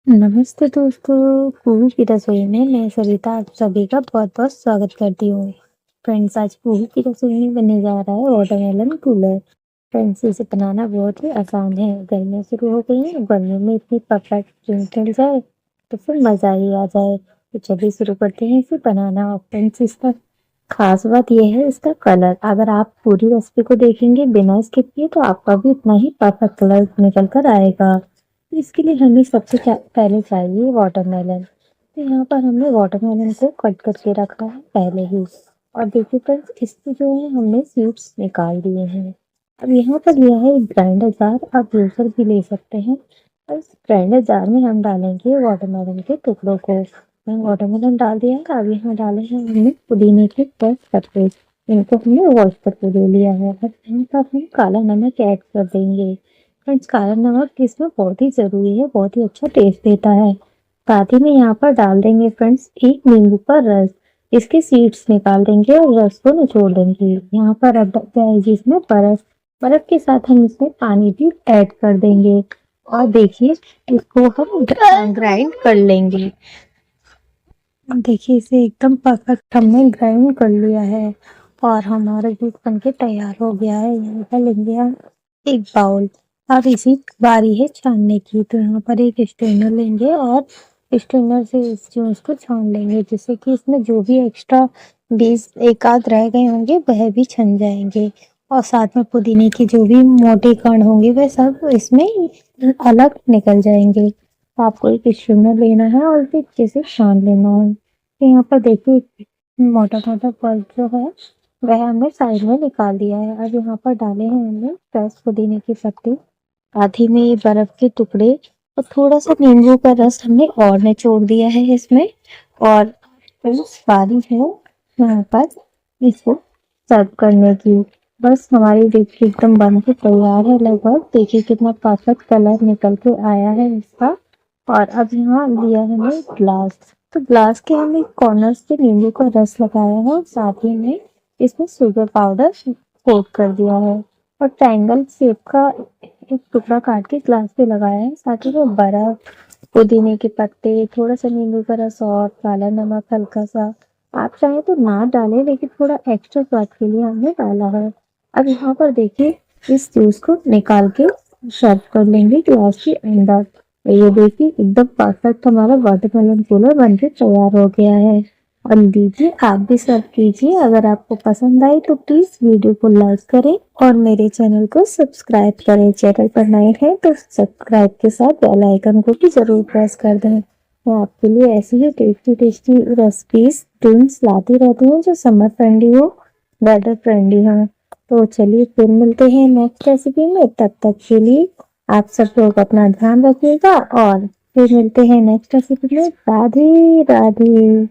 नमस्ते दोस्तों, कुहू की रसोई में मैं सविता आप सभी का बहुत-बहुत स्वागत करती हूँ। फ्रेंड्स, आज कुहू की रसोई में बनने जा रहा है वाटरमेलन कूलर। फ्रेंड्स, इसे बनाना बहुत ही आसान है। गर्मियाँ शुरू हो गई हैं, गर्मियों में इतनी परफेक्ट ड्रिंक मिल जाए तो फिर मज़ा ही आ जाए। तो चलिए शुरू करते हैं इसे बनाना। और फ्रेंड्स, इसका खास बात यह है इसका कलर। अगर आप पूरी रेसिपी को देखेंगे बिना स्किप किए तो आपका भी उतना ही परफेक्ट कलर निकल कर आएगा। तो इसके लिए हमें सबसे पहले चाहिए वाटरमेलन। तो यहाँ पर हमने वाटरमेलन को कट करके रखा है पहले ही। और देखिए फ्रेंड्स, इसके जो है हमने सीड्स निकाल दिए हैं। अब यहाँ पर लिया है एक ग्राइंडर जार, आप जूसर भी ले सकते हैं। और इस ग्राइंडर जार में हम डालेंगे वाटरमेलन के टुकड़ों को। वाटरमेलन डाल दिया है। अब यहाँ डाले हैं हमने पुदीने के 10 पत्ते। इनको हमने वॉश करके ले लिया है। अब यहाँ पर हम काला नमक ऐड कर देंगे। फ्रेंड्स, काला नमक इसमें बहुत ही ज़रूरी है, बहुत ही अच्छा टेस्ट देता है। साथ ही में यहाँ पर डाल देंगे फ्रेंड्स एक नींबू का रस। इसके सीड्स निकाल देंगे और रस को निचोड़ देंगे। यहाँ पर अब जाएगी इसमें बर्फ। बर्फ के साथ हम इसमें पानी भी ऐड कर देंगे। और देखिए, इसको हम ग्राइंड कर लेंगे। देखिए, इसे एकदम परफेक्ट हमने ग्राइंड कर लिया है और हमारा जूस बनके तैयार हो गया है। यहाँ पर लेंगे हम एक बाउल। अब इसी बारी है छानने की। तो यहाँ पर एक स्ट्रेनर लेंगे और स्ट्रेनर से इस जूस को छान लेंगे, जिससे कि इसमें जो भी एक्स्ट्रा बीज एक आध रह गए होंगे वह भी छन जाएंगे। और साथ में पुदीने के जो भी मोटे कण होंगे वह सब इसमें अलग निकल जाएंगे। तो आपको एक स्ट्रेनर लेना है और इसे अच्छे से छान लेना है। तो यहाँ पर देखिए, मोटा मोटा पल्प जो है वह हमने साइड में निकाल दिया है। अब यहाँ पर डाले हैं हमने फ्रेश पुदीने के पत्ते, आधी में ये बर्फ के टुकड़े और थोड़ा सा नींबू का रस हमने और निचोड़ दिया है इसमें। और इस बारी है यहाँ पर इसको सर्व करने की। बस हमारी देखिए एकदम बन के तैयार है लगभग। देखिए कितना परफेक्ट कलर निकल के आया है इसका। और अब यहाँ लिया है हमने ग्लास। तो ग्लास के हमने कॉर्नर्स पे नींबू का रस लगाया है और साथ ही में इसमें शुगर पाउडर कोट कर दिया है। और ट्रायंगल शेप का एक टुकड़ा काट के ग्लास पे लगाया है। साथ ही में बर्फ, पुदीने के पत्ते, थोड़ा सा नींबू का रस और काला नमक हल्का सा। आप चाहे तो ना डालें, लेकिन थोड़ा एक्स्ट्रा स्वाद के लिए हमने डाला है। अब यहाँ पर देखिए, इस जूस को निकाल के सर्व कर लेंगे ग्लास के अंदर। ये देखिए एकदम परफेक्ट हमारा वाटरमेलन कूलर बनके तैयार हो गया है। और लीजिए, आप भी सर्व कीजिए। अगर आपको पसंद आई तो प्लीज वीडियो को लाइक करें और मेरे चैनल को सब्सक्राइब करें। चैनल पर नए हैं तो सब्सक्राइब के साथ बेल आइकन को भी जरूर प्रेस कर दें। मैं आपके लिए ऐसी ही टेस्टी टेस्टी रेसिपीज ड्रिंक्स लाती रहती हूँ जो समर फ्रेंडली हो, वेदर फ्रेंडली हो। तो चलिए फिर मिलते हैं नेक्स्ट रेसिपी में। तब तक के लिए आप सब लोग अपना ध्यान रखिएगा और फिर मिलते हैं नेक्स्ट रेसिपी में। राधे राधे।